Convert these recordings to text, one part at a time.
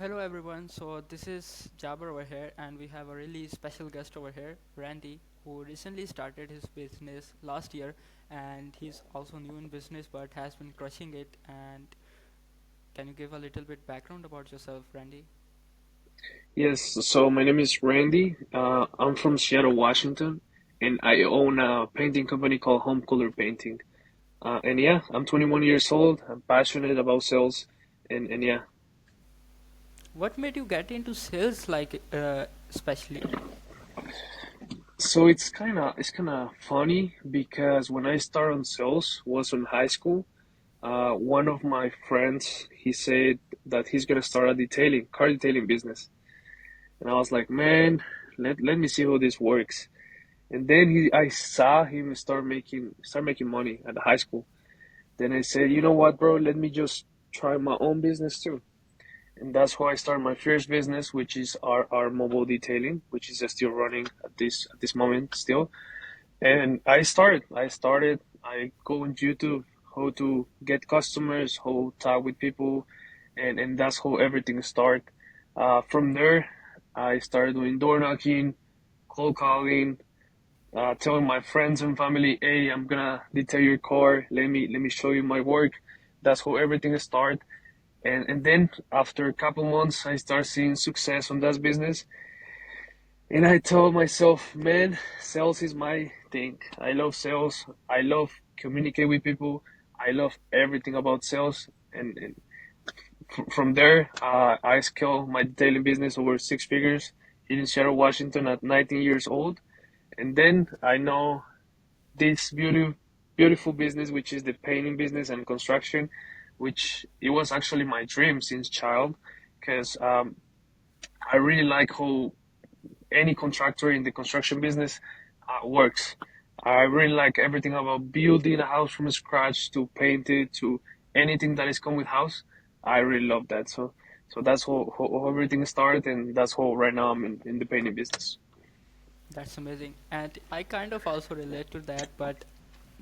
Hello everyone. So this is Jabber over here, and we have a really special guest over here, Randy, who recently started his business last year, and he's also new in business but has been crushing it. And can you give a little bit background about yourself, Randy? Yes, so my name is Randy. I'm from Seattle, Washington, and I own a painting company called Home Color Painting. And yeah, I'm 21 years old. I'm passionate about sales, and yeah. What made you get into sales, like especially? So it's kind of funny because when I started on sales was in high school. One of my friends he said that he's gonna start a car detailing business, and I was like, man, let me see how this works. And then I saw him start making money at the high school. Then I said, you know what, bro? Let me just try my own business too. And that's how I started my first business, which is our mobile detailing, which is still running at this moment still. And I go on YouTube how to get customers, how to talk with people, and that's how everything started. From there, I started doing door knocking, cold calling, telling my friends and family, "Hey, I'm gonna detail your car. Let me show you my work." That's how everything started. And then after a couple months, I start seeing success on that business, and I told myself, "Man, sales is my thing. I love sales. I love communicate with people. I love everything about sales." And from there, I scaled my detailing business over six figures here in Seattle, Washington, at 19 years old. And then I know this beautiful business, which is the painting business and construction, which it was actually my dream since child, because I really like how any contractor in the construction business works. I really like everything about building a house from scratch to paint it to anything that is come with house. I really love that. So that's how everything started, and that's how right now I'm in the painting business. That's amazing. And I kind of also relate to that, but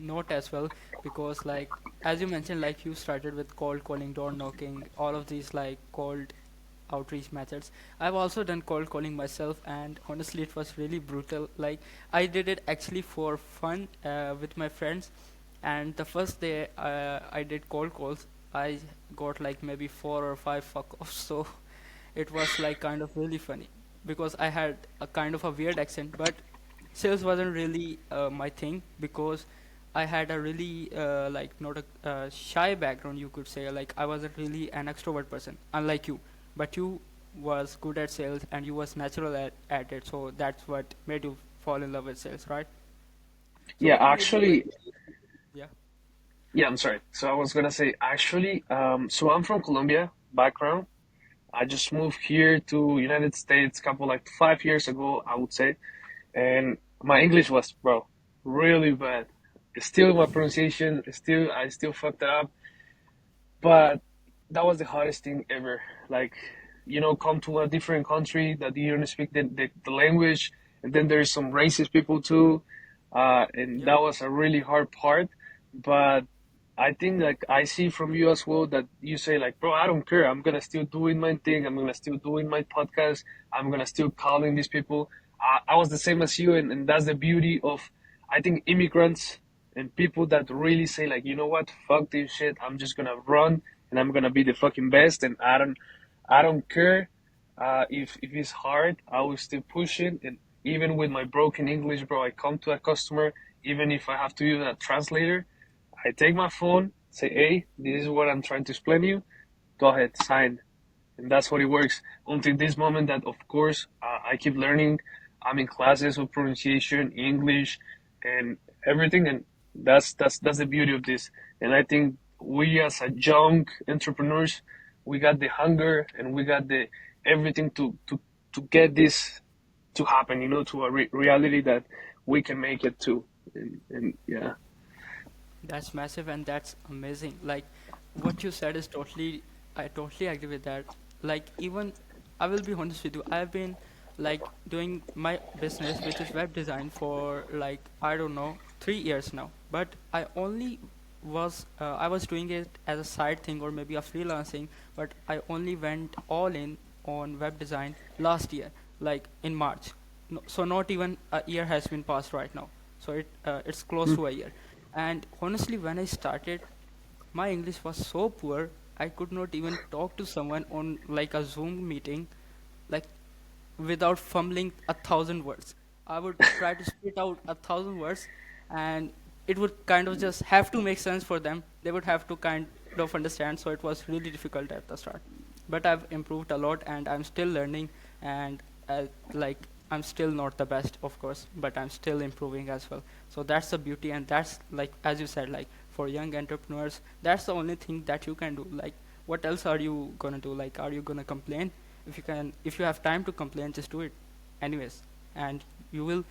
not as well because, like, as you mentioned, like you started with cold calling, door knocking, all of these like cold outreach methods. I've also done cold calling myself, and honestly, it was really brutal. Like, I did it actually for fun with my friends, and the first day I did cold calls, I got like maybe 4 or 5 fuck offs. So it was like kind of really funny because I had a kind of a weird accent, but sales wasn't really my thing because I had a really like not a shy background, you could say. Like I wasn't really an extrovert person, unlike you. But you was good at sales and you was natural at it, so that's what made you fall in love with sales, right? So Yeah, what made you like? actually, Yeah. yeah, I'm sorry. So I was gonna say actually, so I'm from Colombia background. I just moved here to United States couple like 5 years ago, I would say, and my English was, bro, really bad. Still, my pronunciation, still I still fucked it up, but that was the hardest thing ever. Like, come to a different country that you don't speak the language, and then there's some racist people too, and Yep. that was a really hard part. But I think like I see from you as well that you say like, bro, I don't care. I'm gonna still doing my thing. I'm gonna still doing my podcast. I'm gonna still calling these people. I was the same as you, and that's the beauty of, I think, immigrants and people that really say like, you know what, fuck this shit. I'm just gonna run and I'm gonna be the fucking best. And I don't care if it's hard. I will still push it. And even with my broken English, bro, I come to a customer. Even if I have to use a translator, I take my phone, say, hey, this is what I'm trying to explain to you. Go ahead, sign. And that's how it works until this moment that, of course, I keep learning. I'm in classes of pronunciation, English, and everything. And that's the beauty of this. And I think we as a young entrepreneurs, we got the hunger and we got the everything to get this to happen, to a reality that we can make it to. And yeah. That's massive and that's amazing. Like what you said is totally, I totally agree with that. Like even I will be honest with you, I've been like doing my business which is web design for like I don't know 3 years now. But I was doing it as a side thing or maybe a freelancing, but I only went all in on web design last year, like in March. No, so not even a year has been passed right now. So it's close to a year. And honestly, when I started, my English was so poor I could not even talk to someone on like a Zoom meeting, like without fumbling 1,000 words. I would try to spit out 1,000 words, and it would kind of just have to make sense for them. They would have to kind of understand. So it was really difficult at the start. But I've improved a lot, and I'm still learning. And like I'm still not the best, of course, but I'm still improving as well. So that's the beauty, and that's like as you said, like for young entrepreneurs, that's the only thing that you can do. Like, what else are you gonna do? Like, are you gonna complain? If you have time to complain, just do it anyways, and you will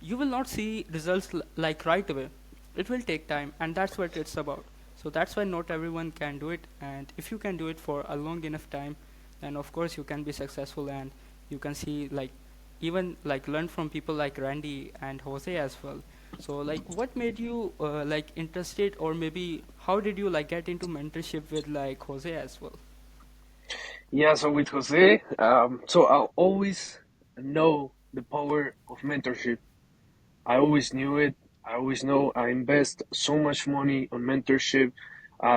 you will not see results like right away. It will take time, and that's what it's about. So that's why not everyone can do it, and if you can do it for a long enough time, then of course you can be successful, and you can see like even like learn from people like Randy and Jose as well. So like what made you like interested, or maybe how did you like get into mentorship with like Jose as well? Yeah, so with Jose, so I always know the power of mentorship. I always knew it. I always know I invest so much money on mentorship.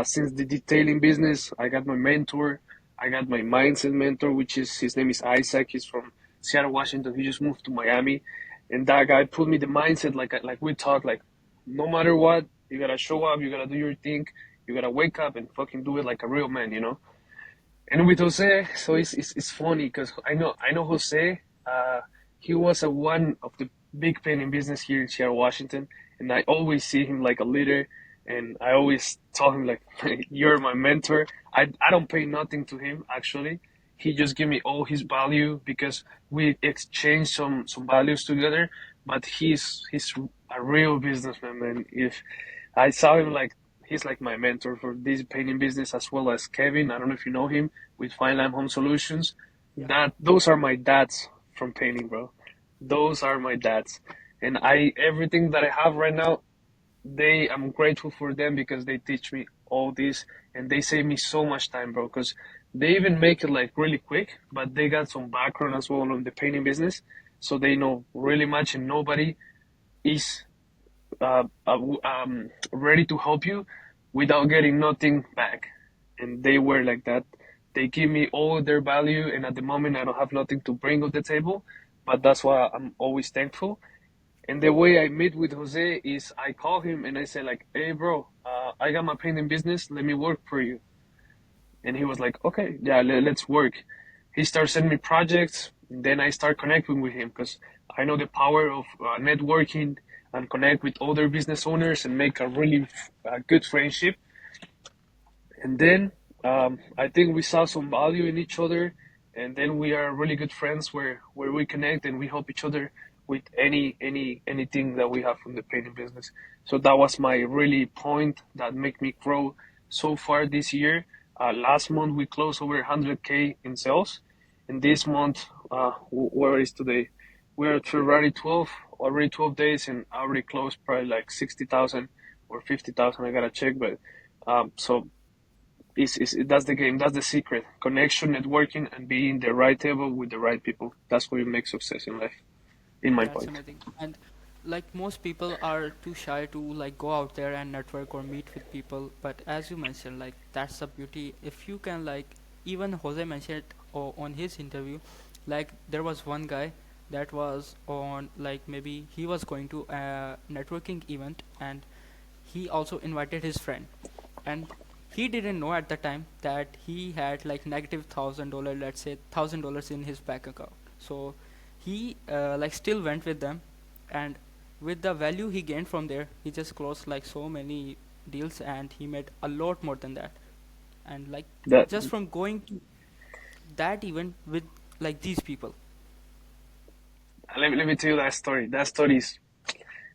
Since the detailing business, I got my mentor. I got my mindset mentor, which is his name is Isaac. He's from Seattle, Washington. He just moved to Miami, and that guy put me the mindset like we talk like no matter what, you gotta show up, you gotta do your thing, you gotta wake up and fucking do it like a real man, you know. And with Jose, so it's funny because I know Jose. He was a one of the big painting business here in Seattle, Washington, and I always see him like a leader, and I always tell him like, "You're my mentor." I don't pay nothing to him actually. He just give me all his value because we exchange some values together. But he's a real businessman, man. If I saw him like he's like my mentor for this painting business as well as Kevin. I don't know if you know him with Fine Line Home Solutions. Yeah. That those are my dads from painting, bro. Those are my dads. And I everything that I have right now, they I'm grateful for them because they teach me all this and they save me so much time, bro. Because they even make it like really quick, but they got some background as well on the painting business, so they know really much, and nobody is ready to help you without getting nothing back. And they were like that. They give me all their value, and at the moment, I don't have nothing to bring on the table. But that's why I'm always thankful. And the way I meet with Jose is I call him and I say like, "Hey, bro, I got my painting business. Let me work for you." And he was like, "Okay, yeah, let's work." He starts sending me projects. And then I start connecting with him because I know the power of networking and connect with other business owners and make a really good friendship. And then I think we saw some value in each other, and then we are really good friends where we connect and we help each other with anything that we have from the painting business. So that was my really point that made me grow so far this year. Last month we closed over 100K in sales, and this month, where is today? We're at February 12th, already 12 days, and I already closed probably like 60,000 or 50,000. I gotta check, but so that's the game. That's the secret. Connection, networking, and being the right table with the right people. That's what you make success in life, in my That's point. amazing. And like most people are too shy to like go out there and network or meet with people. But as you mentioned, like that's the beauty. If you can like even Jose mentioned it on his interview, like there was one guy that was on like maybe he was going to a networking event, and he also invited his friend, and he didn't know at the time that he had like negative $1,000, let's say $1,000 in his bank account. So he like still went with them, and with the value he gained from there, he just closed like so many deals, and he made a lot more than that. And like That just from going to that event with like these people. let me tell you that story. That story is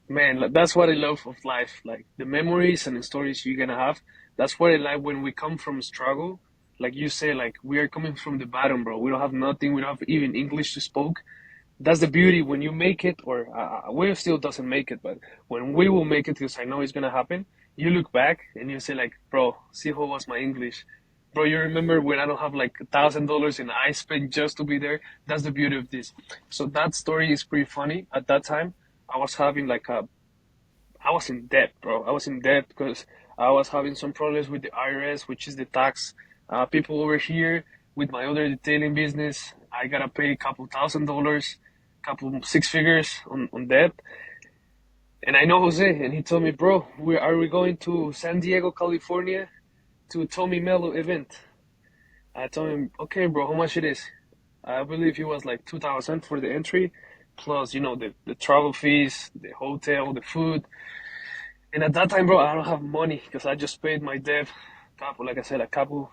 man. That's what I love of life. Like the memories and the stories you're gonna have. That's what I like when we come from struggle. Like you say, like we are coming from the bottom, bro. We don't have nothing. We don't have even English to speak. That's the beauty when you make it, or Will still doesn't make it, but when we will make it, because I know it's gonna happen, you look back and you say like, bro, see how was my English? Bro, you remember when I don't have like $1,000 and I spent just to be there? That's the beauty of this. So that story is pretty funny. At that time, I was having like I was in debt, bro. I was in debt because I was having some problems with the IRS, which is the tax people over here. With my other detailing business, I gotta pay a couple $1,000, couple six figures on debt. And I know Jose, and he told me, bro, we going to San Diego, California to Tommy Mello event. I told him, okay, bro, how much it is? I believe it was like 2,000 for the entry, plus, the travel fees, the hotel, the food. And at that time, bro, I don't have money because I just paid my debt, couple, like I said, a couple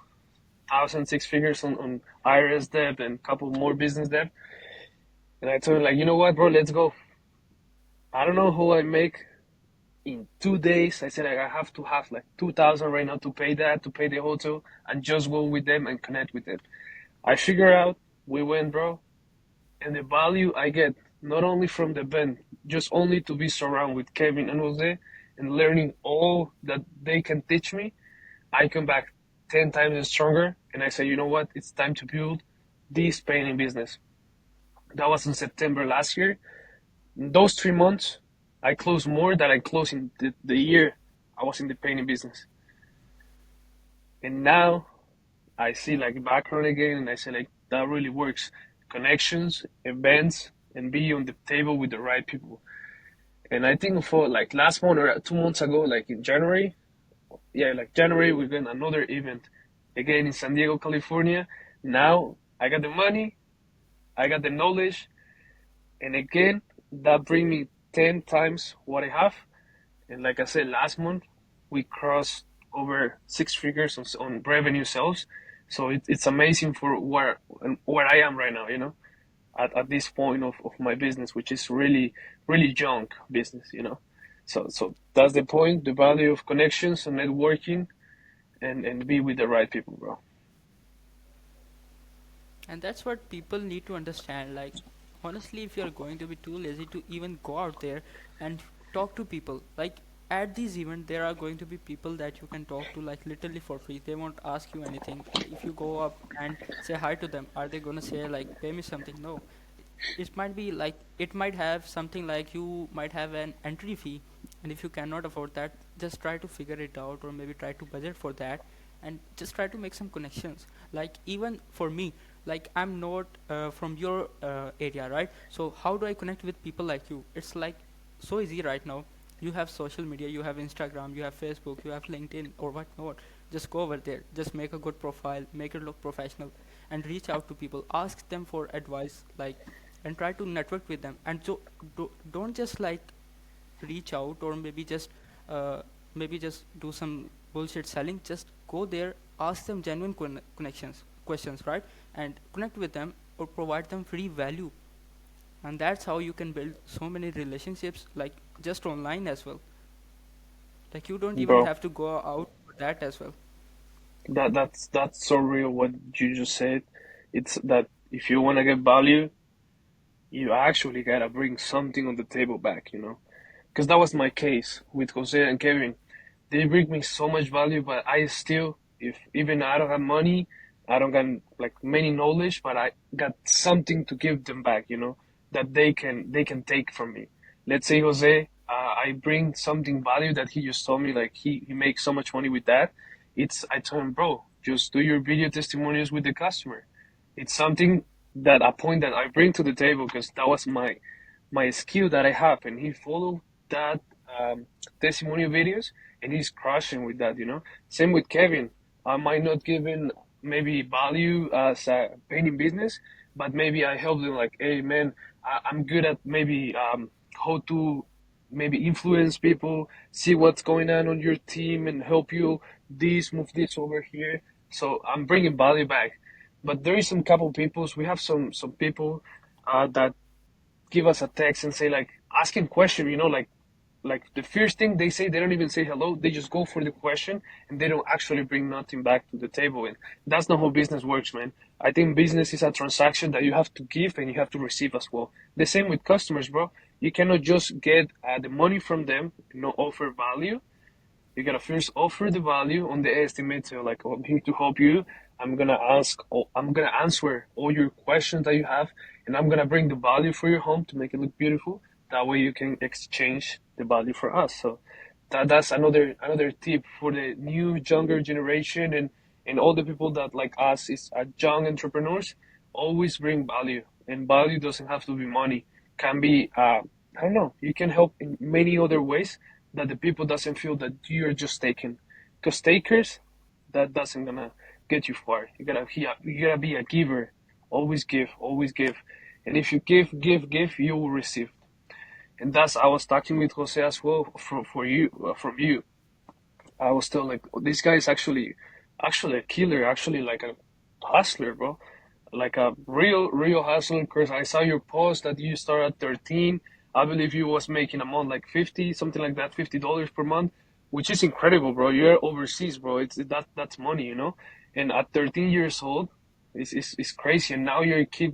thousand, six figures on IRS debt and a couple more business debt. And I told him, like, you know what, bro, let's go. I don't know how I make in 2 days. I said, like, I have to have like 2,000 right now to pay that, to pay the hotel, and just go with them and connect with them. I figure out, we went, bro, and the value I get not only from the band, just only to be surrounded with Kevin and Jose and learning all that they can teach me, I come back 10 times stronger and I say, you know what, it's time to build this painting business. That was in September last year. In those 3 months, I closed more than I closed in the year I was in the painting business. And now I see like background again and I say like that really works. Connections, events, and be on the table with the right people. And I think for like last month or 2 months ago, like in January, yeah, like January, we got another event again in San Diego, California. Now I got the money, I got the knowledge, and again, that bring me 10 times what I have. And like I said, last month, we crossed over six figures on revenue sales. So it's amazing for where I am right now, at this point of my business, which is really, really young business. So that's the point, the value of connections and networking and be with the right people, bro. And that's what people need to understand. Like, honestly, if you're going to be too lazy to even go out there and talk to people, like at these events, there are going to be people that you can talk to, like literally for free. They won't ask you anything. And if you go up and say hi to them, are they gonna say like, pay me something? No. It might be like, it might have something like, you might have an entry fee, and if you cannot afford that, just try to figure it out, or maybe try to budget for that, and just try to make some connections. Like, even for me, like, I'm not from your area, right? So how do I connect with people like you? It's like so easy right now. You have social media, you have Instagram, you have Facebook, you have LinkedIn, or what not. Just go over there, just make a good profile, make it look professional, and reach out to people, ask them for advice, like, and try to network with them. And so don't just like reach out, or uh, maybe just do some bullshit selling. Just go there, ask them genuine connections questions, right? And connect with them, or provide them free value. And that's how you can build so many relationships, like just online as well. Like, you don't even Bro, have to go out for that as well. that's so real what you just said. It's that if you want to get value, you actually gotta bring something on the table back. Because that was my case with Jose and Kevin. They bring me so much value, but I still, if even I don't have money, I don't got like many knowledge, but I got something to give them back, that they can take from me. Let's say Jose, I bring something value that he just told me, like he makes so much money with that. I told him, bro, just do your video testimonials with the customer. It's something that a point that I bring to the table because that was my skill that I have, and he followed that testimonial videos, and he's crushing with that. Same with Kevin. I might not give him maybe value as a painting business, but maybe I help them like, hey man, I'm good at maybe how to maybe influence people, see what's going on your team, and help you move this over here. So I'm bringing value back. But there is some couple peoples. We have some people that give us a text and say like asking question. Like the first thing they say, they don't even say hello. They just go for the question and they don't actually bring nothing back to the table. And that's not how business works, man. I think business is a transaction that you have to give and you have to receive as well. The same with customers, bro. You cannot just get the money from them and not offer value. You gotta first offer the value on the estimate. So like, oh, I'm here to help you. I'm gonna answer all your questions that you have, and I'm gonna bring the value for your home to make it look beautiful. That way you can exchange the value for us. So that's another tip for the new younger generation and all the people that like us is are young entrepreneurs. Always bring value, and value doesn't have to be money. Can be I don't know. You can help in many other ways that the people doesn't feel that you're just taking. Because takers, that doesn't gonna get you far. You gotta be a giver. Always give, always give. And if you give, you will receive. And that's I was talking with Jose as well for you from you. I was still like, oh, this guy is actually a killer, actually like a hustler, bro. Like a real hustler. Cause I saw your post that you start at 13. I believe you was making a month like 50, something like that, $50 per month, which is incredible, bro. You're overseas, bro. That's money, you know. And at 13 years old, it's crazy. And now you keep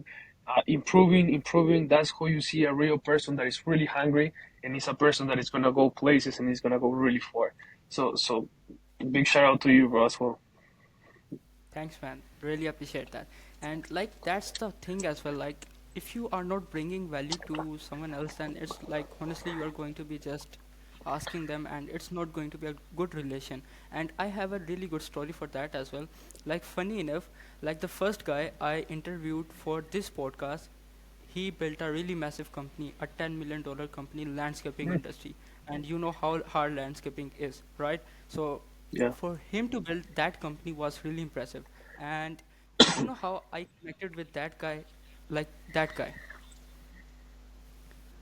improving. That's how you see a real person that is really hungry, and is a person that is gonna go places and is gonna go really far. So big shout out to you, bro, as well. Thanks, man. Really appreciate that. And like that's the thing as well. Like if you are not bringing value to someone else, then it's like honestly you are going to be just asking them, and it's not going to be a good relation. And I have a really good story for that as well. Like funny enough, like the first guy I interviewed for this podcast, he built a really massive company, a $10 million company, landscaping Mm, industry. And you know how hard landscaping is, right? So yeah. for him to build that company was really impressive. And you know how I connected with that guy, like that guy.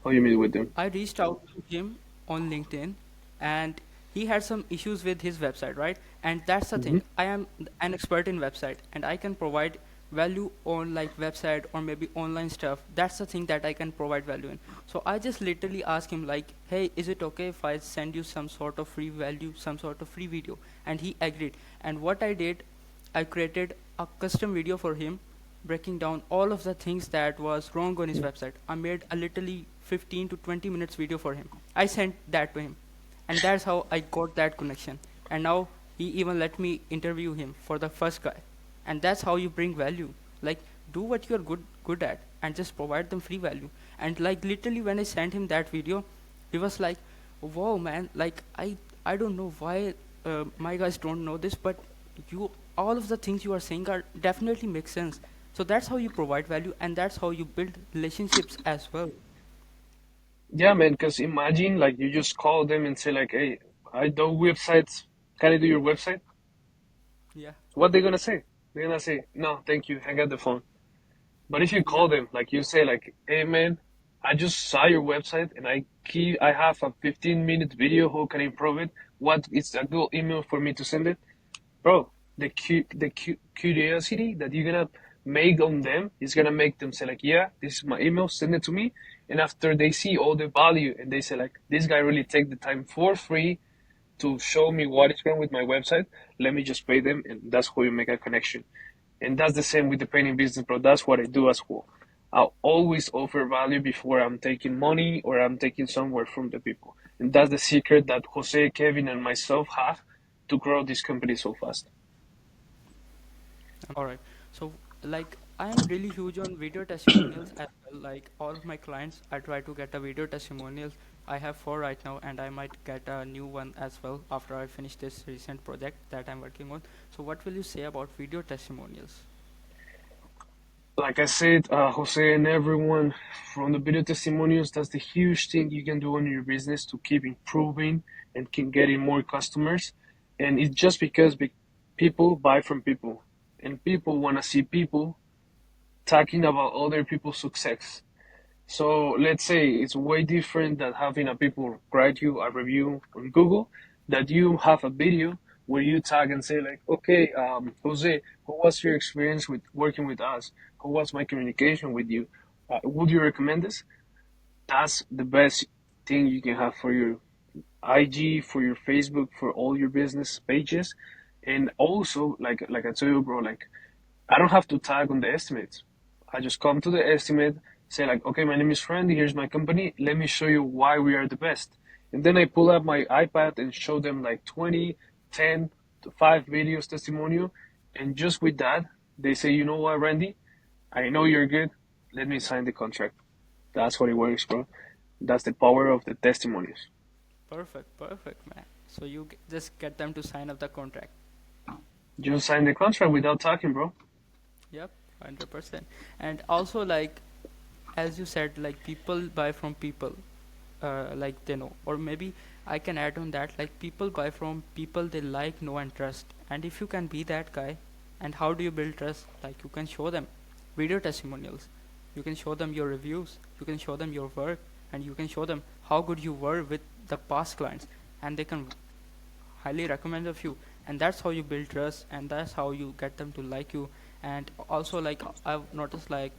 How you meet with them? I reached out to him on LinkedIn, and he had some issues with his website, right? And that's the Hmm. thing. I am an expert in website, and I can provide value on like website or maybe online stuff. That's the thing that I can provide value in. So I just literally asked him like, "Hey, is it okay if I send you some sort of free value, some sort of free video?" And he agreed. And what I did, I created a custom video for him breaking down all of the things that was wrong on his website. I made a literally 15 to 20 minutes video for him. I sent that to him. And that's how I got that connection. And now he even let me interview him for the first guy. And that's how you bring value. Like do what you're good at and just provide them free value. And like literally when I sent him that video, he was like, "Wow, man! Like I don't know why my guys don't know this, but you all of the things you are saying are definitely make sense." So that's how you provide value, and that's how you build relationships as well. Yeah, man. Because imagine like you just call them and say like, "Hey, I do websites. Can I do your website?" Yeah, What they gonna say? They're gonna say, "No, thank you. Hang up the phone." But if you call yeah, them, like you say, like, "Hey, man, I just saw your website and I have a 15-minute video. How can I improve it? What is a good email for me to send it?" Bro, curiosity that you're gonna make on them is gonna make them say like, yeah, this is my email, send it to me. And after they see all the value and they say like, this guy really take the time for free to show me what is wrong with my website, let me just pay them, and that's how you make a connection. And that's the same with the painting business, bro. That's what I do as well. I'll always offer value before I'm taking money or I'm taking somewhere from the people. And that's the secret that Jose, Kevin, and myself have to grow this company so fast. all right. So like I am really huge on video testimonials as well. Like all of my clients, I try to get a video testimonials. I have four right now, and I might get a new one as well after I finish this recent project that I'm working on. So what will you say about video testimonials? Like I said, Jose and everyone from the video testimonials, that's the huge thing you can do in your business to keep improving and keep getting more customers. And it's just because people buy from people, and people want to see people talking about other people's success. So let's say it's way different than having a people write you a review on Google, that you have a video where you tag and say like, okay, Jose, how was your experience with working with us? How was my communication with you? Would you recommend this? That's the best thing you can have for your IG, for your Facebook, for all your business pages. And also, like I told you, bro, like I don't have to tag on the estimates. I just come to the estimate, say like, okay, my name is Randy, here's my company. Let me show you why we are the best. And then I pull up my iPad and show them like 20, 10 to 5 videos testimonial. And just with that, they say, you know what, Randy? I know you're good. Let me sign the contract. That's what it works, bro. That's the power of the testimonies. Perfect, perfect, man. So you just get them to sign up the contract. Just sign the contract without talking, bro. Yep, 100%. And also, like as you said, like people buy from people, like they know, or maybe I can add on that, like people buy from people they like, know, and trust. And if you can be that guy, and how do you build trust? Like you can show them video testimonials, you can show them your reviews, you can show them your work, and you can show them how good you were with the past clients, and they can highly recommend of you. And that's how you build trust, and that's how you get them to like you. And also, like I've noticed, like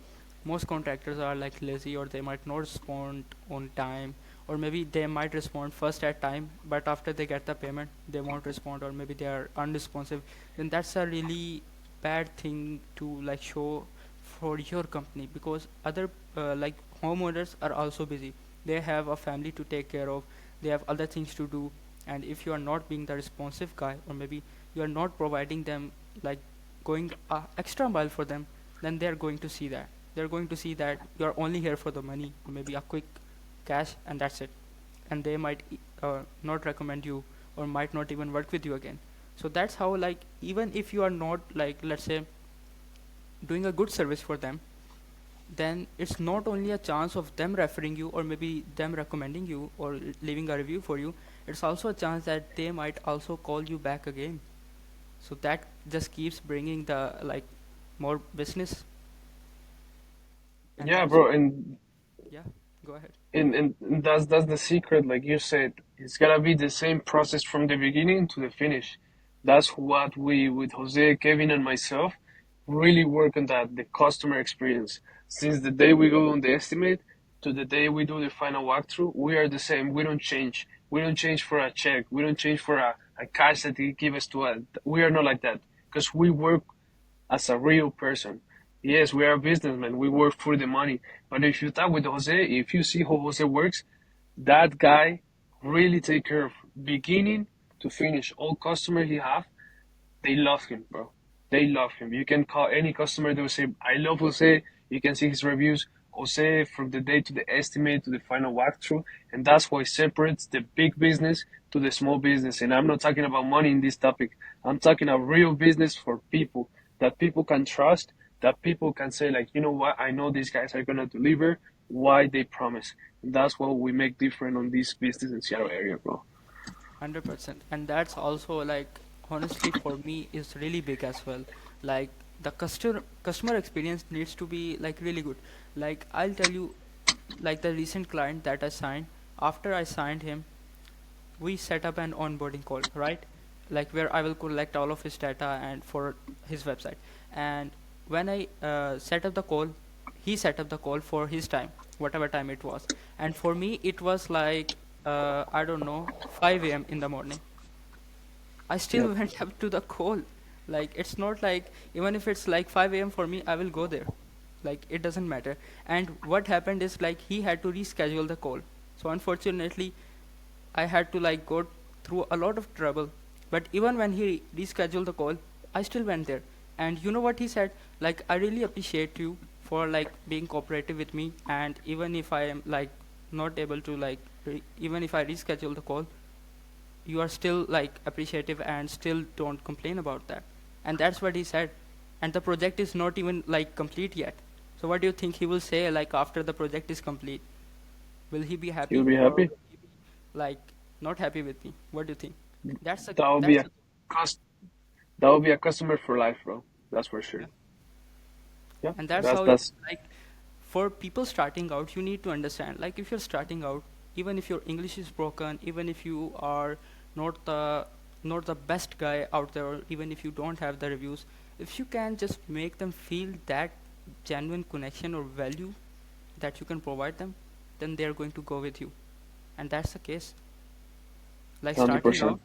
most contractors are like lazy, or they might not respond on time, or maybe they might respond first at time, but after they get the payment they won't respond, or maybe they are unresponsive. Then that's a really bad thing to like show for your company, because other like homeowners are also busy, they have a family to take care of, they have other things to do. And if you are not being the responsive guy, or maybe you are not providing them, like going a extra mile for them, then they are going to see that, they're going to see that you are only here for the money, or maybe a quick cash, and that's it. And they might not recommend you, or might not even work with you again. So that's how, like even if you are not, like let's say, doing a good service for them, then it's not only a chance of them referring you, or maybe them recommending you, or leaving a review for you, it's also a chance that they might also call you back again. So that just keeps bringing the like more business. And Yeah, that's bro. what, And yeah, go ahead. and that's the secret, like you said. It's gonna be the same process from the beginning to the finish. That's what we with Jose, Kevin, and myself really work on, that the customer experience. Since the day we go on the estimate to the day we do the final walkthrough, we are the same. We don't change. We don't change for a check. We don't change for a cash that they give us to us. We are not like that because we work as a real person. Yes, we are businessmen. We work for the money. But if you talk with Jose, if you see how Jose works, that guy really take care of beginning to finish. All customer he have, they love him, bro. They love him. You can call any customer, they will say, I love Jose. You can see his reviews. Jose, from the day to the estimate to the final walkthrough. And that's why separates the big business to the small business. And I'm not talking about money in this topic. I'm talking about real business for people that people can trust, that people can say, like, you know what, I know these guys are gonna deliver why they promise. And that's what we make different on this business in Seattle area, bro. 100%. And that's also like honestly for me is really big as well. Like the customer experience needs to be like really good. Like I'll tell you, like the recent client that I signed, after I signed him, we set up an onboarding call, right? Like where I will collect all of his data and for his website. And when I set up the call, he set up the call for his time, whatever time it was. And for me, it was like I don't know, 5 a.m. in the morning. I still Yep. went up to the call. Like it's not like, even if it's like 5 a.m. for me, I will go there. Like it doesn't matter. And what happened is like he had to reschedule the call. So unfortunately, I had to like go through a lot of trouble. But even when he rescheduled the call, I still went there. And you know what he said? Like I really appreciate you for like being cooperative with me. And even if I am like not able to like, even if I reschedule the call, you are still like appreciative and still don't complain about that. And that's what he said. And the project is not even like complete yet. So what do you think he will say like after the project is complete? Will he be You'll happy, be or happy. will he be like not happy with me? What do you think? That's a That will be that's a a cost. That will be a customer for life, bro. That's for yeah. sure. Yeah, And that's that's how that's like for people starting out, you need to understand, like if you're starting out, even if your English is broken, even if you are not the not the best guy out there, or even if you don't have the reviews, if you can just make them feel that genuine connection or value that you can provide them, then they're going to go with you. And that's the case. Like starting 100%. out,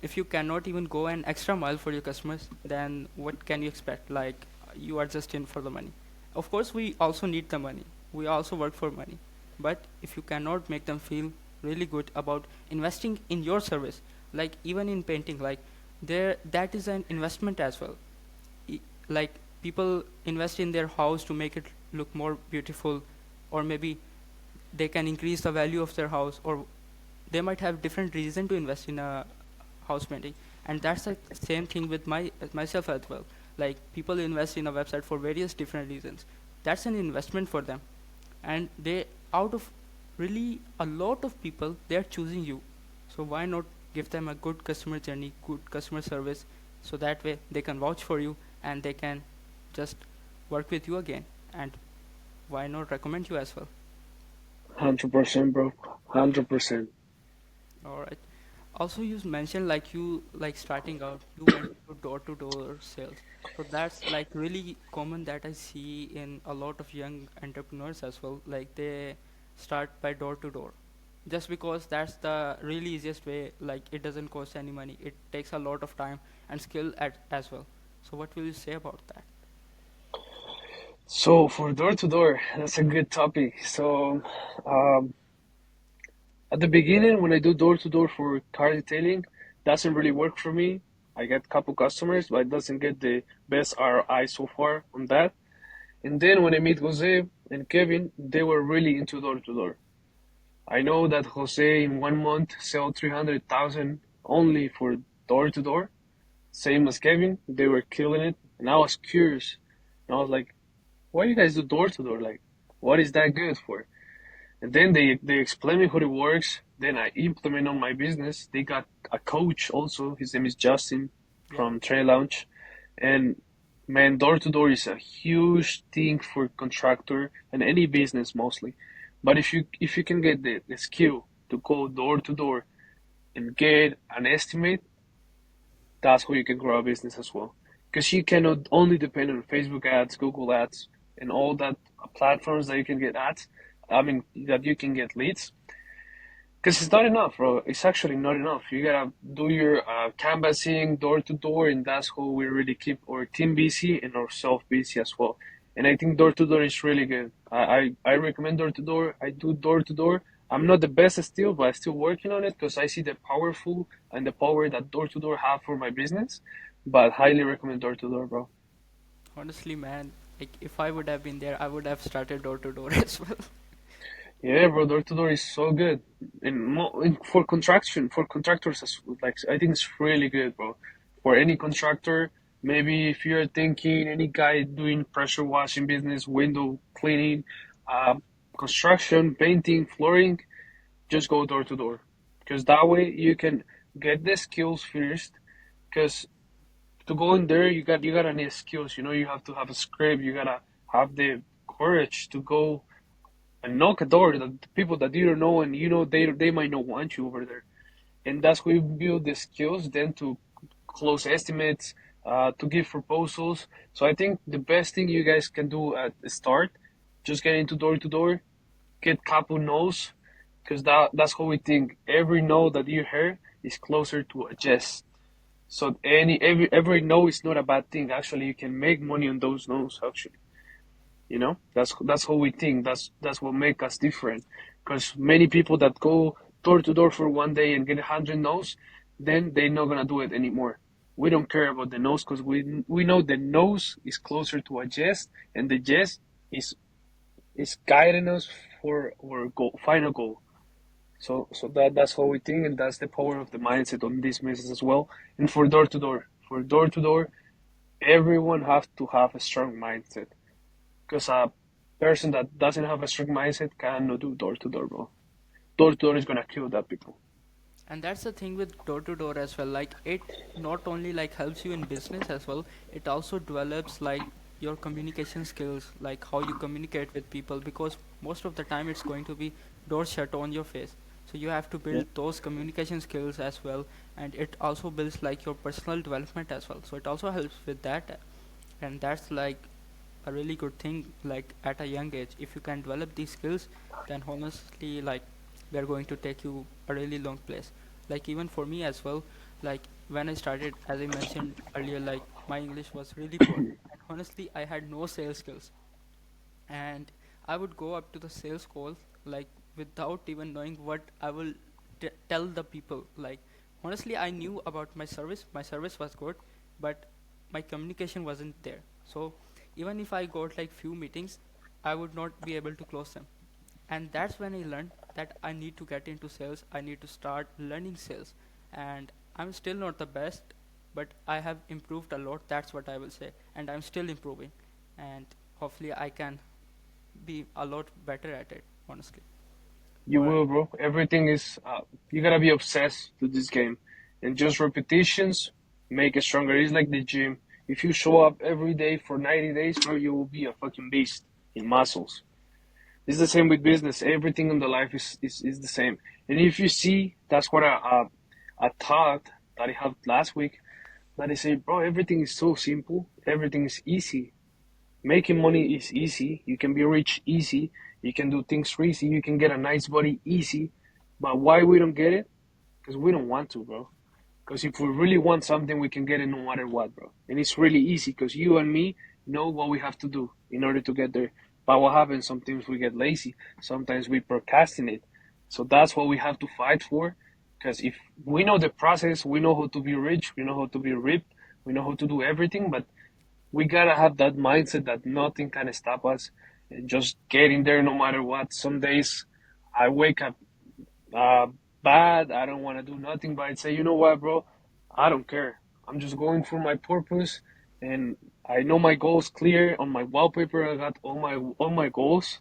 if you cannot even go an extra mile for your customers, then what can you expect? Like you are just in for the money. Of course, we also need the money. We also work for money. But if you cannot make them feel really good about investing in your service. Like even in painting, like there that is an investment as well. E- like people invest in their house to make it look more beautiful, or maybe they can increase the value of their house, or they might have different reason to invest in a house painting. And that's the same thing with myself as well. Like people invest in a website for various different reasons. That's an investment for them, and they, out of really a lot of people, they're choosing you. So why not give them a good customer journey, good customer service, so that way they can vouch for you and they can just work with you again. And why not recommend you as well? 100%, bro. 100%. All right. Also, you mentioned like you like starting out, you went to door to door sales. So that's like really common that I see in a lot of young entrepreneurs as well. Like they start by door to door, just because that's the really easiest way. Like it doesn't cost any money. It takes a lot of time and skill as well. So what will you say about that? So for door to door, that's a good topic. So um, at the beginning, when I do door to door for car detailing, doesn't really work for me. I get a couple customers, but it doesn't get the best ROI so far on that. And then when I meet Jose and Kevin, they were really into door to door. I know that Jose in 1 month sell 300,000 only for door to door. Same as Kevin, they were killing it. And I was curious. And I was like, why do you guys do door to door? Like, what is that good for? And then they explain me how it works. Then I implement on my business. They got a coach also. His name is Justin Yep. from Trail Lounge. And man, door to door is a huge thing for contractor and any business mostly. But if you can get the skill to go door to door and get an estimate, that's how you can grow a business as well. Because you cannot only depend on Facebook ads, Google ads, and all that platforms that you can get ads. I mean, that you can get leads. Because it's not enough, bro. It's actually not enough. You gotta do your canvassing door to door, and that's how we really keep our team busy and ourselves busy as well. And I think door to door is really good. I recommend door to door. I do door to door. I'm not the best still, but I'm still working on it because I see the powerful and the power that door to door have for my business. But highly recommend door to door, bro. Honestly, man, like if I would have been there, I would have started door to door as well. Yeah, bro, door to door is so good, and for construction, for contractors, like I think it's really good, bro. For any contractor, maybe if you're thinking any guy doing pressure washing business, window cleaning, uh, construction, painting, flooring, just go door to door, because that way you can get the skills first. Because to go in there, you gotta need skills. You know, you have to have a script. You gotta have the courage to go and knock a door that the people that you don't know and you know they might not want you over there. And that's where you build the skills then to close estimates, to give proposals. So I think the best thing you guys can do at the start, just get into door to door, get couple no's, because that's how we think. Every no that you hear is closer to a yes. So every no is not a bad thing. Actually, you can make money on those no's. Actually. You know, that's how we think. That's what make us different. Because many people that go door to door for 1 day and get 100 no's, then they're not gonna do it anymore. We don't care about the no's because we know the no's is closer to a yes, and the yes is guiding us for our goal, final goal. So that's how we think, and that's the power of the mindset on this business as well. And for door to door, everyone has to have a strong mindset. Because a person that doesn't have a strict mindset cannot do door to door, bro. Door to door is gonna kill that people. And that's the thing with door to door as well. Like it not only like helps you in business as well, it also develops like your communication skills, like how you communicate with people, because most of the time it's going to be door shut on your face. So you have to Yeah. build those communication skills as well, and it also builds like your personal development as well. So it also helps with that, and that's like a really good thing. Like at a young age, if you can develop these skills, then honestly, like they're going to take you a really long place. Like even for me as well, like when I started, as I mentioned earlier, like my English was really poor, and honestly I had no sales skills. And I would go up to the sales call, like without even knowing what I will tell the people. Like, honestly, I knew about my service. My service was good, but my communication wasn't there. So even if I got like few meetings, I would not be able to close them. And that's when I learned that I need to get into sales. I need to start learning sales. And I'm still not the best, but I have improved a lot. That's what I will say. And I'm still improving. And hopefully I can be a lot better at it, honestly. You But will, bro. Everything is, you gotta be obsessed to this game. And just repetitions make it stronger. It's like the gym. If you show up every day for 90 days, bro, you will be a fucking beast in muscles. It's the same with business. Everything in the life is the same. And if you see, that's what I thought that I had last week, that I say, bro, everything is so simple. Everything is easy. Making money is easy. You can be rich easy. You can do things easy. You can get a nice body easy. But why we don't get it? Because we don't want to, bro. Because if we really want something, we can get it no matter what, bro. And it's really easy because you and me know what we have to do in order to get there. But what happens? Sometimes we get lazy. Sometimes we procrastinate. So that's what we have to fight for. Because if we know the process, we know how to be rich, we know how to be ripped, we know how to do everything, but we gotta have that mindset that nothing can stop us and just getting there no matter what. Some days I wake up uh, bad. I don't want to do nothing, but I'd say, you know what, bro? I don't care. I'm just going for my purpose, and I know my goals clear on my wallpaper. I got all my goals,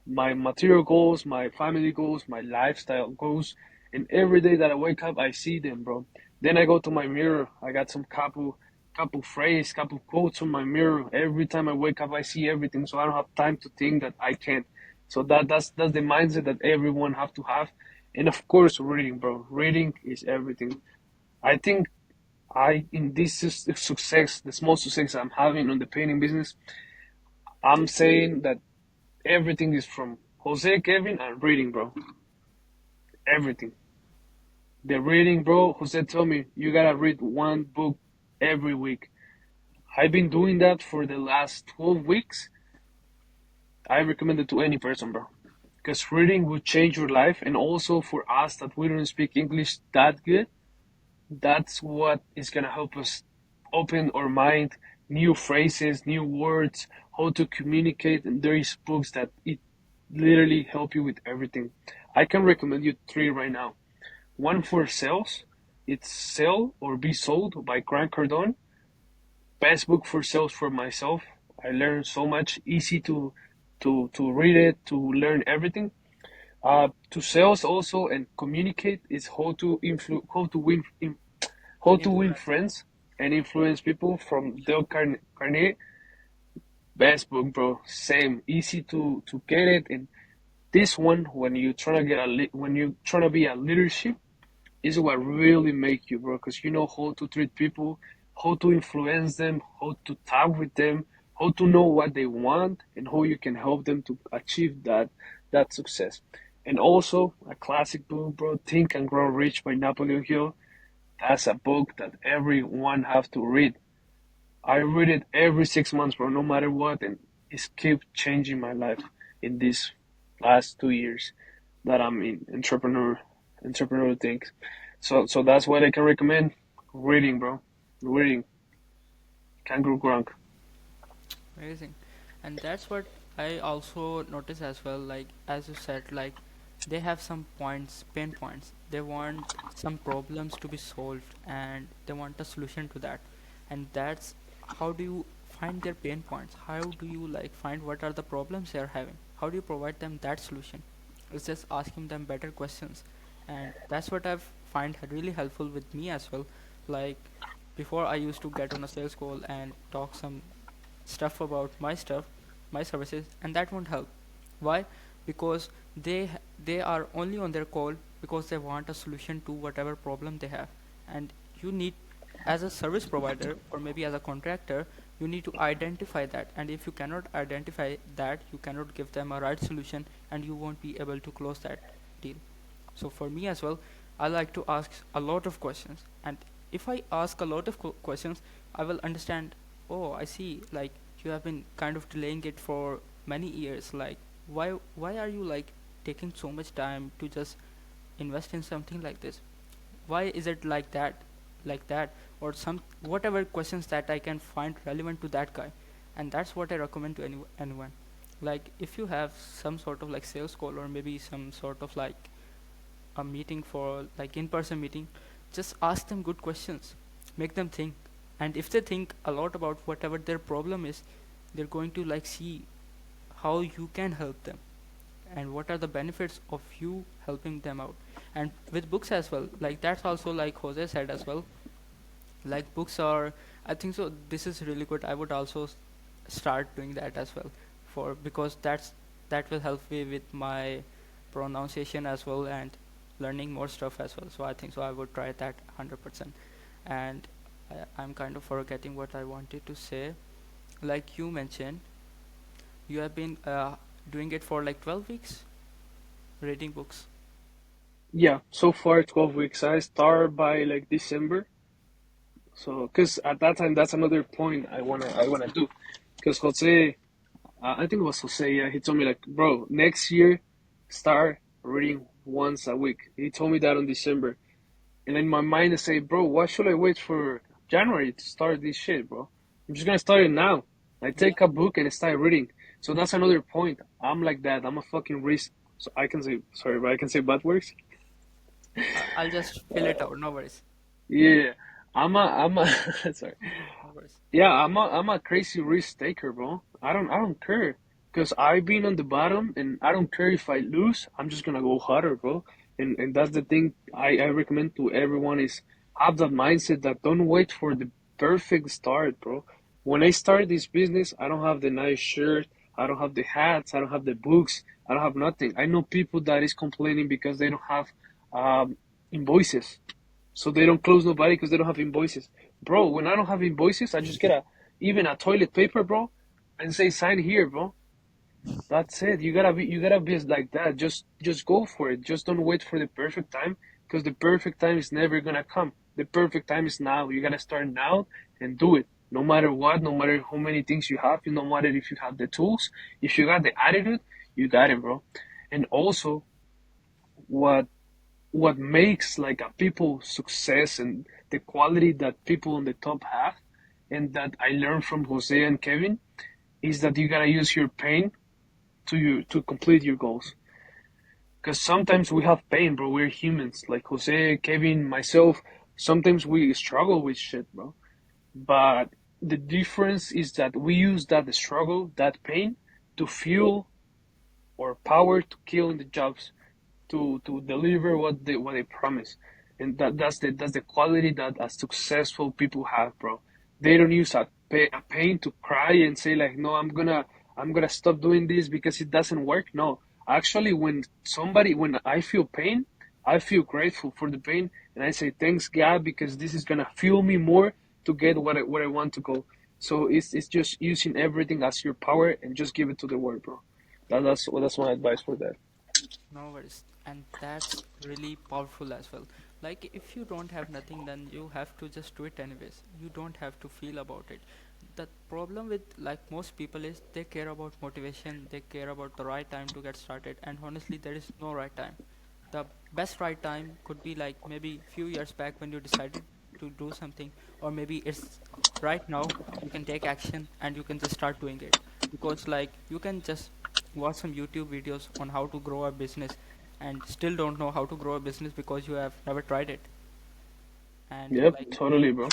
my material goals, my family goals, my lifestyle goals, and every day that I wake up, I see them, bro. Then I go to my mirror. I got some couple phrase, couple quotes on my mirror. Every time I wake up, I see everything, so I don't have time to think that I can't. So that's the mindset that everyone have to have, and of course, reading, bro. Reading is everything. I think I in this success, the small success I'm having on the painting business, I'm saying that everything is from Jose, Kevin, and reading, bro. Everything. The reading, bro. Jose told me you gotta read one book every week. I've been doing that for the last 12 weeks. I recommend it to any person, bro. Because reading will change your life, and also for us that we don't speak English that good, that's what is gonna help us open our mind, new phrases, new words, how to communicate. And there is books that it literally help you with everything. I can recommend you three right now. One for sales, it's Sell or Be Sold by Grant Cardone. Best book for sales for myself. I learned so much. Easy to read it, to learn everything. To sales also and communicate is how to win influence. friends and influence people from Dale Carnegie. Best book, bro. Same, easy to get it. And this one, when you trying to when you trying to be a leadership, is what really make you, bro. Because you know how to treat people, how to influence them, how to talk with them, how to know what they want, and how you can help them to achieve that success. And also a classic book, bro. Think and Grow Rich by Napoleon Hill. That's a book that everyone have to read. I read it every 6 months, bro, no matter what, and it's kept changing my life in these last 2 years that I'm in entrepreneur things. So that's what I can recommend. Reading, bro. Reading. Kangaroo Grunk. Amazing. And that's what I also notice as well. Like, as you said, like, they have some points, pain points. They want some problems to be solved and they want a solution to that. And that's how do you find their pain points? How do you like find what are the problems they are having? How do you provide them that solution? It's just asking them better questions. And that's what I've find really helpful with me as well. Like, before I used to get on a sales call and talk some stuff, my services, and that won't help. Why? Because they are only on their call because they want a solution to whatever problem they have, and you need, as a service provider or maybe as a contractor, you need to identify that. And if you cannot identify that, you cannot give them a right solution, and you won't be able to close that deal. So for me as well, I like to ask a lot of questions, and if I ask a lot of questions, I will understand. Oh, I see. Like, you have been kind of delaying it for many years. Like, why are you like taking so much time to just invest in something like this? Why is it like that, or some whatever questions that I can find relevant to that guy. And that's what I recommend to anyone. Like if you have some sort of like sales call, or maybe some sort of like a meeting for like in-person meeting, just ask them good questions, make them think. And if they think a lot about whatever their problem is, they're going to like see how you can help them, and what are the benefits of you helping them out. And with books as well, like that's also like Jose said as well, like books are, I think so this is really good. I would also start doing that as well, for because that will help me with my pronunciation as well, and learning more stuff as well. So I think so I would try that 100%. And I'm kind of forgetting what I wanted to say. Like you mentioned, you have been doing it for like 12 weeks, reading books. Yeah, so far 12 weeks. I start by like December. So, cause at that time, that's another point I wanna do. Cause Jose, I think it was Jose. Yeah, he told me like, bro, next year, start reading once a week. He told me that on December, and in my mind I say, bro, why should I wait for January to start this shit, bro? I'm just gonna start it now. I Yeah, take a book and I start reading. So that's another point. I'm like that. I'm a fucking risk. So I can say sorry, but I can say bad words. I'll just fill it out, no worries. Yeah, I'm a sorry. No worries. Yeah, I'm a crazy risk taker, bro. I don't care, cause I've been on the bottom, and I don't care if I lose. I'm just gonna go harder, bro. And that's the thing I recommend to everyone is have that mindset that don't wait for the perfect start, bro. When I started this business, I don't have the nice shirt, I don't have the hats, I don't have the books, I don't have nothing. I know people that is complaining because they don't have invoices, so they don't close nobody because they don't have invoices. Bro, when I don't have invoices, I just get even a toilet paper, bro, and say sign here, bro. That's it. You gotta be like that. Just go for it. Just don't wait for the perfect time, because the perfect time is never gonna come. The perfect time is now. You gotta start now and do it. No matter what, no matter how many things you have, no matter if you have the tools, if you got the attitude, you got it, bro. And also, what what makes like a people success and the quality that people on the top have, and that I learned from Jose and Kevin, is that you gotta use your pain to complete your goals. Because sometimes we have pain, bro. We're humans. Like Jose, Kevin, myself. Sometimes we struggle with shit, bro. But the difference is that we use that struggle, that pain, to fuel or power to kill in the jobs, to deliver what they promise. And that's the quality that successful people have, bro. They don't use a pain to cry and say like, no, I'm gonna stop doing this because it doesn't work. No, actually, when I feel pain, I feel grateful for the pain, and I say thanks God, because this is gonna fuel me more to get where I want to go. So it's just using everything as your power and just give it to the world, bro. That's my advice for that. No worries. And that's really powerful as well. Like if you don't have nothing, then you have to just do it anyways. You don't have to feel about it. The problem with like most people is they care about motivation, they care about the right time to get started, and honestly there is no right time. The best right time could be like maybe few years back when you decided to do something, or maybe it's right now. You can take action and you can just start doing it, because like you can just watch some YouTube videos on how to grow a business and still don't know how to grow a business because you have never tried it. And Yep, like totally, bro.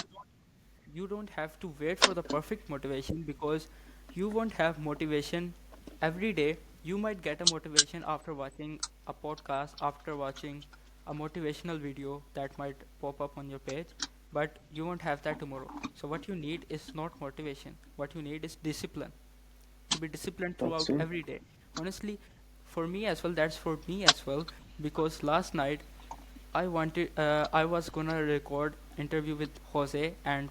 you don't have to wait for the perfect motivation, because you won't have motivation every day. You might get a motivation after watching a podcast, after watching a motivational video that might pop up on your page, but you won't have that tomorrow. So what you need is not motivation, what you need is discipline, to be disciplined That's throughout it. every day. Honestly, for me as well, that's for me as well, because last night I was gonna record interview with Jose and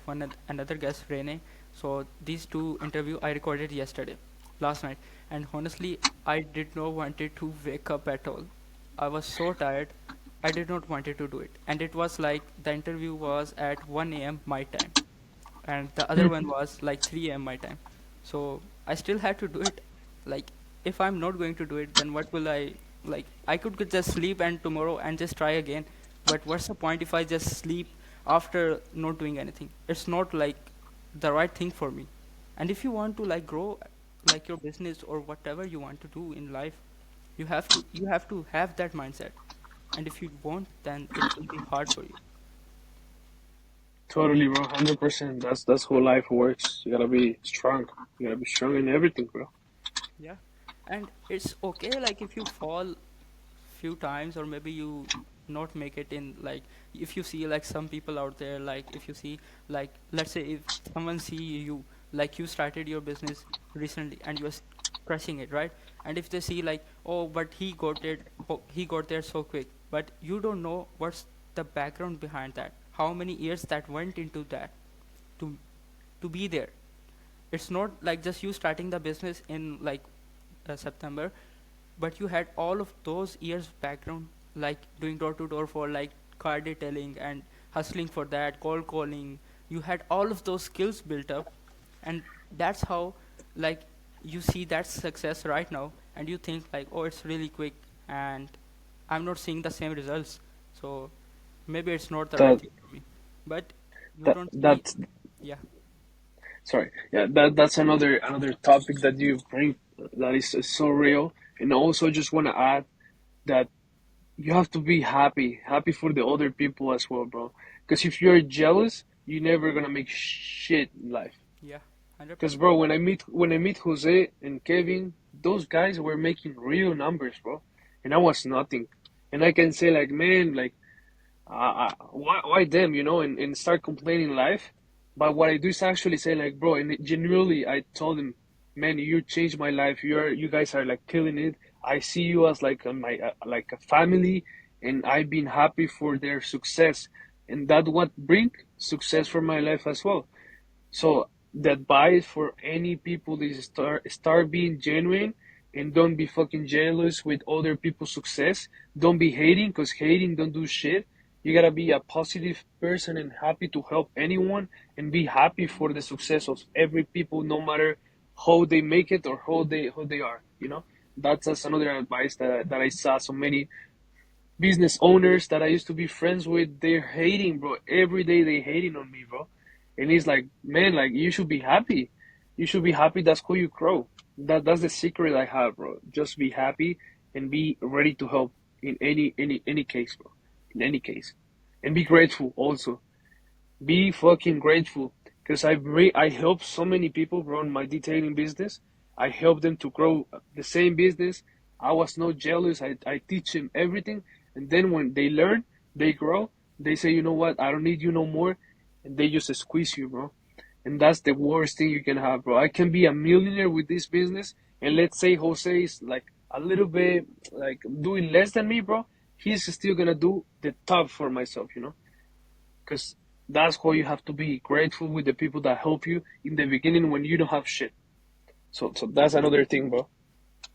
another guest, Rene. So these two interview I recorded yesterday, last night, and honestly, I did not wanted to wake up at all. I was so tired. I did not wanted to do it, and it was like the interview was at 1 a.m. my time, and the other one was like 3 a.m. my time. So I still had to do it. Like if I'm not going to do it, then what will I? Like I could just sleep and tomorrow and just try again. But what's the point if I just sleep after not doing anything? It's not like the right thing for me. And if you want to like grow like your business or whatever you want to do in life, you have to have that mindset. And if you won't, then it will be hard for you. Totally, bro. 100%. That's how life works. You gotta be strong. You gotta be strong in everything, bro. Yeah. And it's okay like if you fall few times or maybe you not make it in, like if you see like some people out there, like if you see, like let's say if someone see you, like you started your business recently and you're crushing it, right? And if they see like, oh but he got there so quick, but you don't know what's the background behind that, how many years that went into that to to be there. It's not like just you starting the business in like September, but you had all of those years background, like doing door to door for like car detailing and hustling for that, cold calling. You had all of those skills built up, and that's how like you see that success right now, and you think like, oh, it's really quick, and I'm not seeing the same results, so maybe it's not the right That thing for me. But you that don't see, that's yeah, sorry. Yeah, that's another topic that you bring that is so real. And also just want to add that you have to be happy for the other people as well, bro. Because if you're jealous, you're never gonna make shit in life. yeah, Because 100%. bro, when I meet Jose and Kevin, those guys were making real numbers, bro, and I was nothing. And I can say like, man, like, why them, and start complaining life. But what I do is actually say like, bro, and genuinely, I told them, man, you changed my life. You guys are like killing it. I see you as like my like a family, and I've been happy for their success, and that what bring success for my life as well. So the advice for any people is start being genuine and don't be fucking jealous with other people's success. Don't be hating because hating don't do shit. You gotta be a positive person and happy to help anyone and be happy for the success of every people, no matter how they make it or how they are. That's another advice that I saw so many business owners that I used to be friends with, they're hating, bro. Every day they hating on me, bro. And it's like, man, like you should be happy. You should be happy. That's how you grow. That's the secret I have, bro. Just be happy and be ready to help in any case, bro. In any case, and be grateful also. Be fucking grateful because I help so many people run my detailing business. I help them to grow the same business. I was not jealous. I teach them everything, and then when they learn, they grow. They say, you know what? I don't need you no more, and they just squeeze you, bro. And that's the worst thing you can have, bro. I can be a millionaire with this business, and let's say Jose is like a little bit like doing less than me, bro. He's still gonna do the top for myself. Because that's how you have to be grateful with the people that help you in the beginning when you don't have shit. So that's another thing, bro.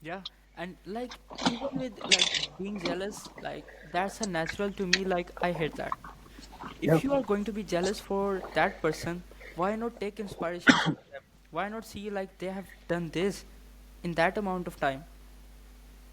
Yeah, and like even with like being jealous, like that's a natural to me. Like I hate that. Yeah. If you are going to be jealous for that person, why not take inspirations from them? Why not see like they have done this in that amount of time?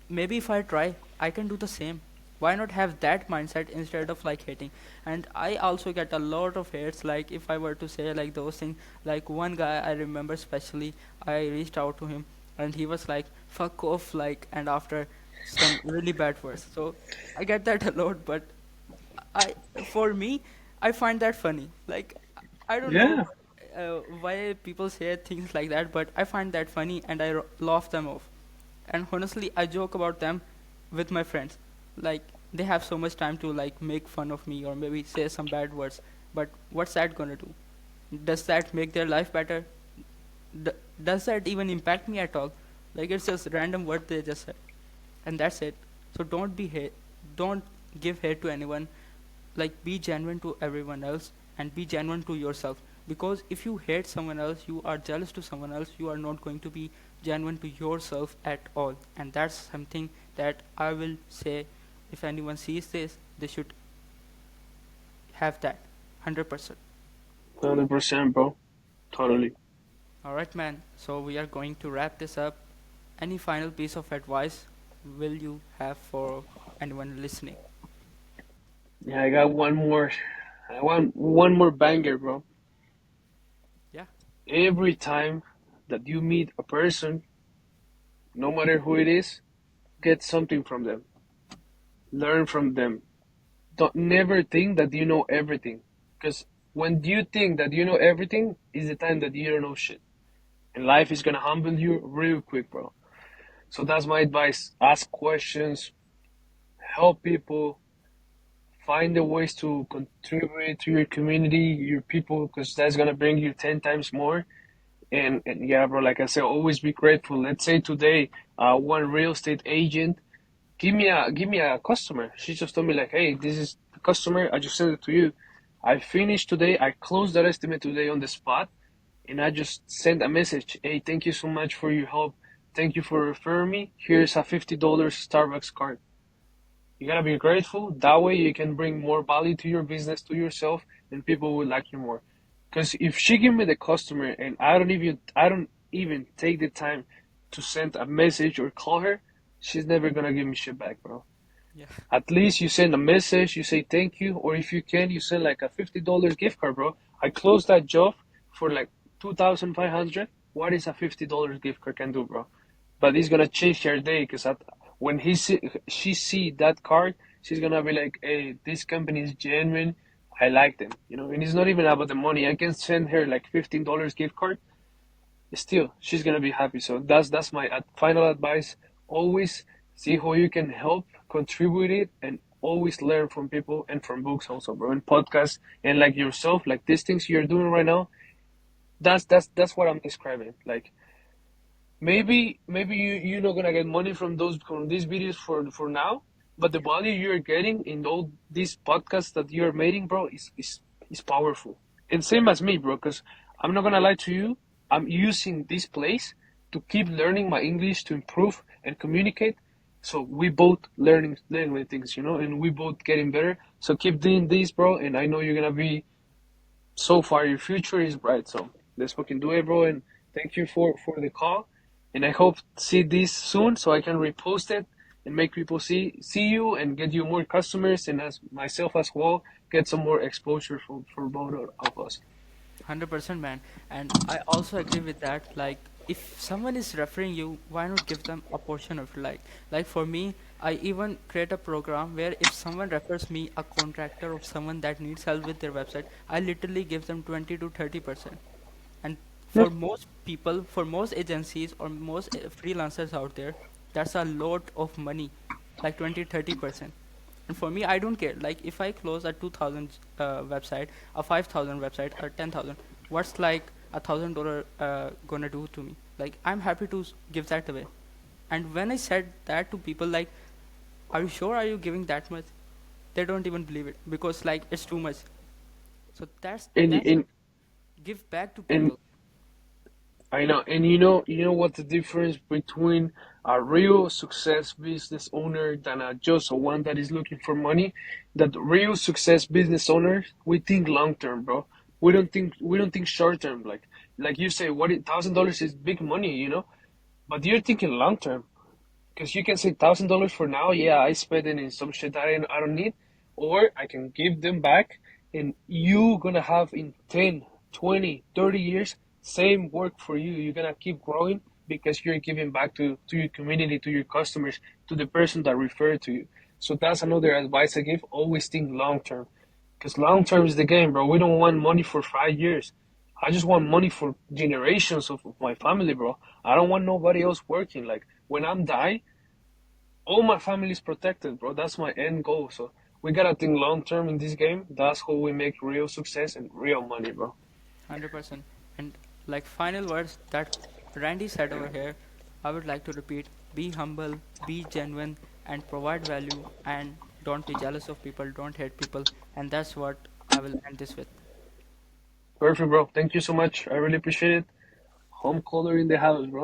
Maybe if I try, I can do the same. Why not have that mindset instead of like hating? And I also get a lot of hates, like if I were to say like those things. Like one guy I remember especially, I reached out to him and he was like fuck off, like, and after some really bad words. So I get that a lot, but I for me, I find that funny. Like I don't know Yeah. why people say things like that, but I find that funny and I laugh them off. And honestly, I joke about them with my friends. Like they have so much time to like make fun of me or maybe say some bad words. But what's that gonna do? Does that make their life better? D- does that even impact me at all? Like it's just random word they just said, and that's it. So don't give hate to anyone. Like be genuine to everyone else and be genuine to yourself, because if you hate someone else, you are jealous to someone else, you are not going to be genuine to yourself at all. And that's something that I will say, if anyone sees this, they should have that 100%. 100%, bro. Totally. All right, man, so we are going to wrap this up. Any final piece of advice? will you have for anyone listening? Yeah, I got one more. I want one more banger, bro. Yeah. Every time that you meet a person, no matter who it is, get something from them. Learn from them. Don't never think that you know everything. Because when you think that you know everything, is the time that you don't know shit. And life is gonna humble you real quick, bro. So that's my advice. Ask questions, help people, find the ways to contribute to your community, your people, because that's gonna bring you 10 times more. And yeah, bro, like I said, always be grateful. Let's say today, one real estate agent give me a customer. She just told me like, hey, this is the customer. I just sent it to you. I finished today. I closed that estimate today on the spot, and I just sent a message. Hey, thank you so much for your help. Thank you for referring me. Here's a $50 Starbucks card. You gotta be grateful. That way you can bring more value to your business, to yourself, and people will like you more. Because if she give me the customer and I don't even take the time to send a message or call her, she's never gonna give me shit back, bro. Yeah. At least you send a message, you say thank you, or if you can, you send like a $50 gift card, bro. I closed that job for like 2,500. What is a $50 gift card can do, bro? But it's gonna change her day because when she see that card, she's gonna be like, "Hey, this company is genuine. I like them." And it's not even about the money. I can send her like $15 gift card. Still, she's gonna be happy. So that's my final advice. Always see how you can help, contribute it, and always learn from people and from books also, bro. And podcasts and like yourself, like these things you're doing right now. That's what I'm describing. Like maybe you're not gonna get money from these videos for now, but the Yeah. value you're getting in all these podcasts that you're making, bro, is powerful. And same as me, bro, because I'm not gonna lie to you, I'm using this place to keep learning my English to improve and communicate. So we both learning things, and we both getting better. So keep doing this, bro, and I know you're gonna be so far your future is bright. So let's fucking do it, bro. And thank you for the call. And I hope to see this soon so I can repost it and make people see you and get you more customers and as myself as well get some more exposure for both of us. 100%, man. And I also agree with that. Like, if someone is referring you, why not give them a portion of your like for me, I even create a program where if someone refers me a contractor or someone that needs help with their website, I literally give them 20 to 30%. And Yeah. for most people, for most agencies or most freelancers out there, that's a lot of money, like 20-30%. And for me, I don't care. Like if I close a 2,000 website, a 5,000 website, or 10,000, what's like $1,000 gonna do to me? Like I'm happy to give that away. And when I said that to people, like, are you sure? Are you giving that much? They don't even believe it because like it's too much. So And that's a and give back to and people. I know, and you know what the difference between a real success business owner than just a one that is looking for money. That real success business owners, we think long term, bro. We don't think short term. Like you say, what $1,000 is big money, but you're thinking long term. Because you can say $1,000 for now, yeah, I spend it in some shit that I don't need, or I can give them back, and you gonna have in 10, 20, 30 years same work for you. You're gonna keep growing because you're giving back to your community, to your customers, to the person that referred to you. So that's another advice I give. Always think long term, because long term is the game, bro. We don't want money for 5 years. I just want money for generations of my family, bro. I don't want nobody else working. Like when I'm die, all my family is protected, bro. That's my end goal. So we gotta think long term in this game. That's how we make real success and real money, bro. 100%. And like final words that Randy said over here, I would like to repeat: be humble, be genuine, and provide value. And don't be jealous of people. Don't hate people. And that's what I will end this with. Perfect, bro. Thank you so much. I really appreciate it. Home color in the house, bro.